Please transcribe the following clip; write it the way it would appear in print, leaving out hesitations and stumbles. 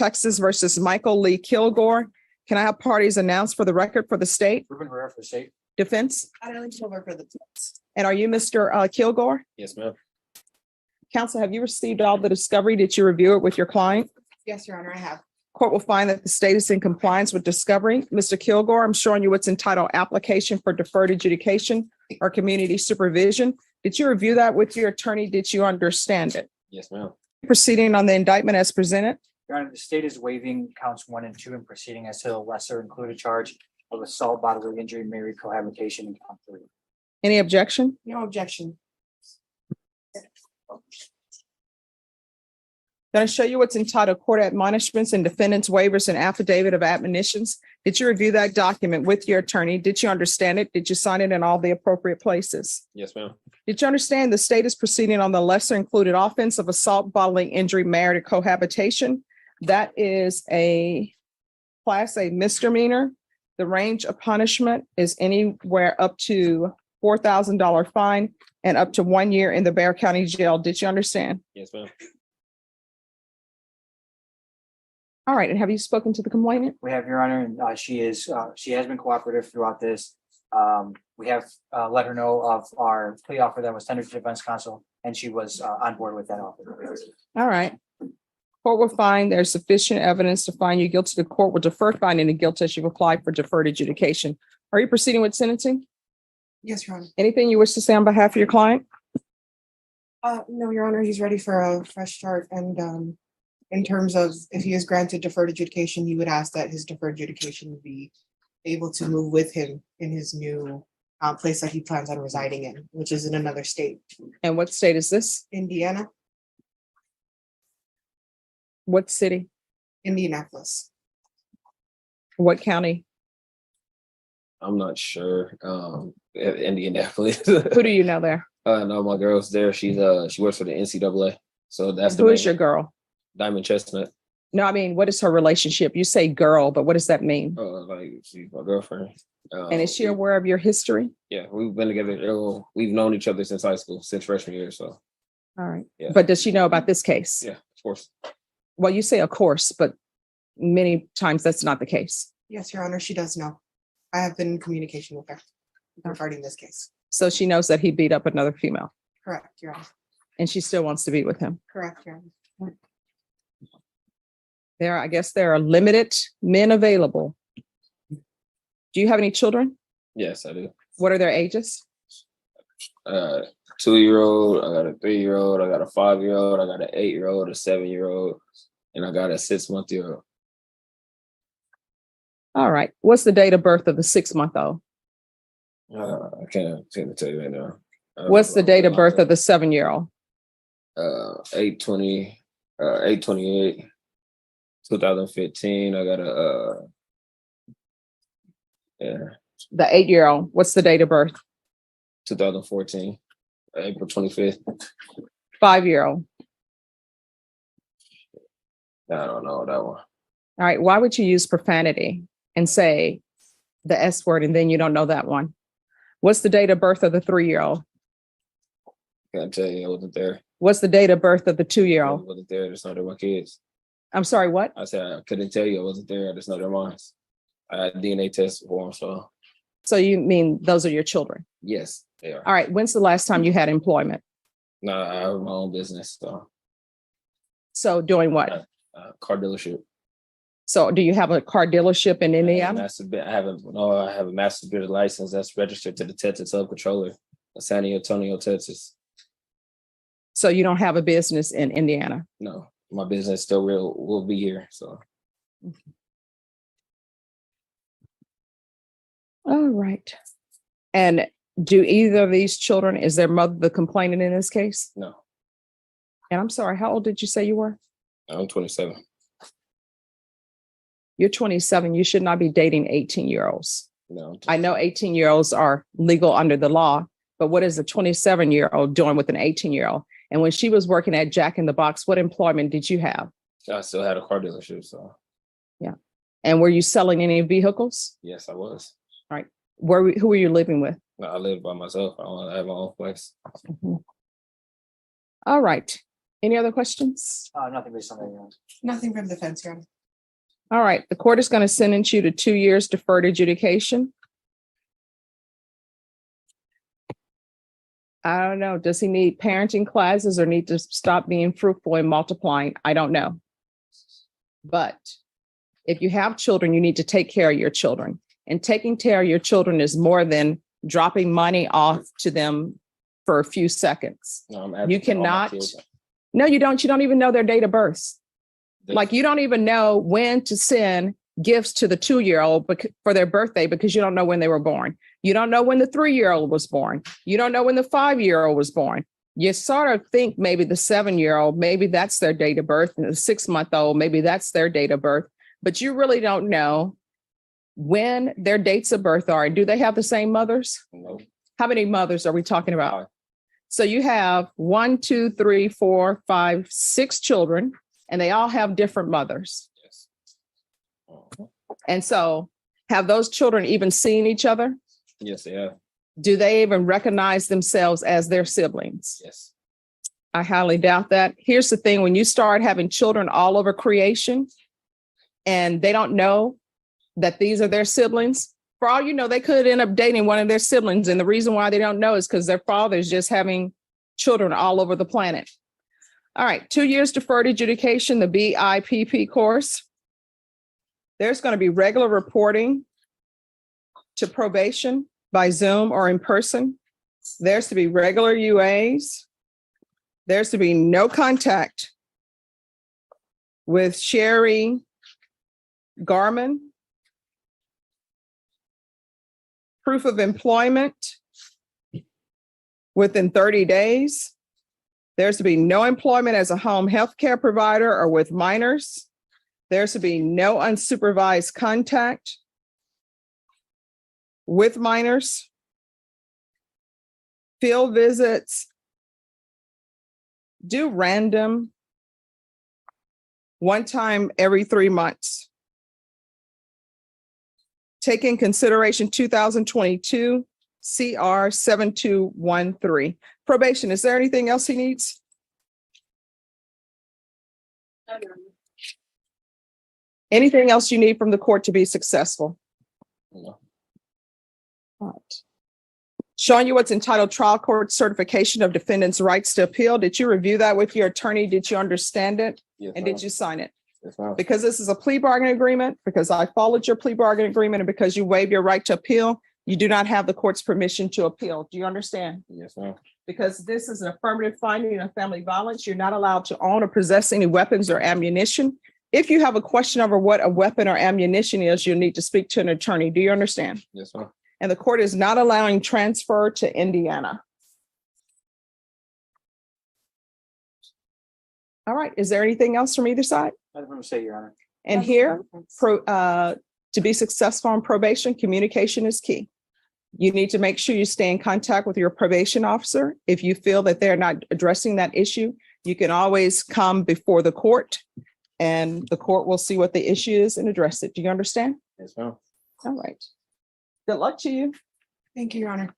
Texas versus Michael Lee Kilgore. Can I have parties announced for the record for the state? Ruben Herrera for the state. Defense? Adeline Silver for the defense. And are you Mr. Kilgore? Yes, ma'am. Counsel, have you received all the discovery? Did you review it with your client? Yes, Your Honor, I have. Court will find that the state is in compliance with discovery. Mr. Kilgore, I'm showing you what's entitled application for deferred adjudication or community supervision. Did you review that with your attorney? Did you understand it? Yes, ma'am. Proceeding on the indictment as presented. Your Honor, the state is waiving counts 1 and 2 and proceeding as to the lesser included charge of assault, bodily injury, married cohabitation, and count 3. Any objection? No objection. Going to show you what's entitled court admonishments and defendants waivers and affidavit of admonitions. Did you review that document with your attorney? Did you understand it? Did you sign it in all the appropriate places? Yes, ma'am. Did you understand the state is proceeding on the lesser included offense of assault, bodily injury, married cohabitation? That is a class A misdemeanor. The range of punishment is anywhere up to $4,000 fine and up to 1 year in the Bexar County Jail. Did you understand? Yes, ma'am. All right. And have you spoken to the complainant? We have, Your Honor, and she has been cooperative throughout this. We have let her know of our plea offer that was tendered to defense counsel, and she was on board with that offer. All right. Court will find there's sufficient evidence to find you guilty. The court will defer finding of guilt as you've applied for deferred adjudication. Are you proceeding with sentencing? Yes, Your Honor. Anything you wish to say on behalf of your client? No, Your Honor, he's ready for a fresh start. And in terms of if he is granted deferred adjudication, he would ask that his deferred adjudication be able to move with him in his new place that he plans on residing in, which is in another state. And what state is this? Indiana, What city? Indianapolis. What county? I'm not sure. Indianapolis. Who do you know there? No, my girl's there. She works for the NCAA. So that's the Who is your girl? Diamond Chestnut. No, I mean, what is her relationship? You say girl, but what does that mean? Like she's my girlfriend. And is she aware of your history? Yeah, we've been together. We've known each other since high school, since freshman year. So. All right. Yeah. But does she know about this case? Yeah, of course. Well, you say of course, but many times that's not the case. Yes, Your Honor, she does know. I have been in communication with her regarding this case. So she knows that he beat up another female Correct, Your Honor. and she still wants to be with him. Correct, Your Honor. I guess there are limited men available. Do you have any children? Yes, I do. What are their ages? 2-year-old, I got a 3-year-old, I got a 5-year-old, I got an 8-year-old, a 7-year-old, and I got a 6-month-old. All right. What's the date of birth of the 6-month-old? I can't tell you right now. What's the date of birth of the 7-year-old? 8/28, 2015. I got The 8-year-old. What's the date of birth? 2014, April 25th. 5-year-old. I don't know that one. All right. Why would you use profanity and say the S word and then you don't know that one? What's the date of birth of the 3-year-old? Can't tell you, I wasn't there. What's the date of birth of the I 2-year-old? wasn't there. Just know they're my kids. I'm sorry, what? I said I couldn't tell you. I wasn't there. I just know they're mine. I had DNA tests for them, so So you mean those are your children? yes, they are. All right. When's the last time you had employment? No, I have my own business, so So doing what? car dealership. So do you have a car dealership in Indiana? I have a master bidder license that's registered to the Texas Sub Controller of San Antonio, Texas. So you don't have a business in Indiana? No, my business still will be here. So All right. And do either of these children, is their mother the complainant in this case? no, And I'm sorry, how old did you say you were? I'm 27. You're 27. You should not be dating 18-year-olds. No, I know 18-year-olds are legal under the law, but what is a 27-year-old doing with an 18-year-old? And when she was working at Jack in the Box, what employment did you have? I still had a car dealership, so And were you selling any vehicles? yes, I was. Who were you living with? No, I live by myself. I have my own place. All right. Any other questions? Nothing based on that, Your Honor. Nothing from defense, Your Honor. All right, the court is going to sentence you to 2 years deferred adjudication. I don't know. Does he need parenting classes or need to stop being fruitful and multiplying? I don't know. But if you have children, you need to take care of your children. And taking care of your children is more than dropping money off to them for a few seconds. No, I'm You advocating all my cannot. kids. No, you don't. You don't even know their date of birth. Like you don't even know when to send gifts to the 2-year-old for their birthday because you don't know when they were born. You don't know when the 3-year-old was born. You don't know when the 5-year-old was born. You sort of think maybe the 7-year-old, maybe that's their date of birth, and the 6-month-old, maybe that's their date of birth, but you really don't know when their dates of birth are. And do they have the same mothers? No. How many mothers are we talking about? 5. So you have 1, 2, 3, 4, 5, 6 children, and they all have different mothers. Yes. Oh, And so have those children even seen each other? yes, they have. Do they even recognize themselves as their siblings? Yes. I highly doubt that. Here's the thing, when you start having children all over creation and they don't know that these are their siblings, for all you know, they could end up dating one of their siblings. And the reason why they don't know is because their father is just having children all over the planet. All right, 2 years deferred adjudication, the BIPP course. There's going to be regular reporting to probation by Zoom or in person. There's to be regular UAs. There's to be no contact with Sherry Garman. Proof of employment within 30 days. There's to be no employment as a home health care provider or with minors. There's to be no unsupervised contact with minors. Field visits. Do random one time every 3 months. Take in consideration 2022 CR 7213. Probation, is there anything else he needs? Anything else you need from the court to be successful? No. All right. Showing you what's entitled Trial Court Certification of Defendant's Rights to Appeal. Did you review that with your attorney? Did you understand it? Yes, And ma'am. did you sign it? Yes, ma'am. Because this is a plea bargaining agreement, because I followed your plea bargaining agreement, and because you waive your right to appeal, you do not have the court's permission to appeal. Do you understand? Yes, ma'am. Because this is an affirmative finding of family violence, you're not allowed to own or possess any weapons or ammunition. If you have a question over what a weapon or ammunition is, you'll need to speak to an attorney. Do you understand? Yes, ma'am. And the court is not allowing transfer to Indiana. All right, is there anything else from either side? Nothing from the state, Your Honor. And here, to be successful in probation, communication is key. You need to make sure you stay in contact with your probation officer. If you feel that they're not addressing that issue, you can always come before the court and the court will see what the issue is and address it. Do you understand? Yes, ma'am. All right. Good luck to you. Thank you, Your Honor.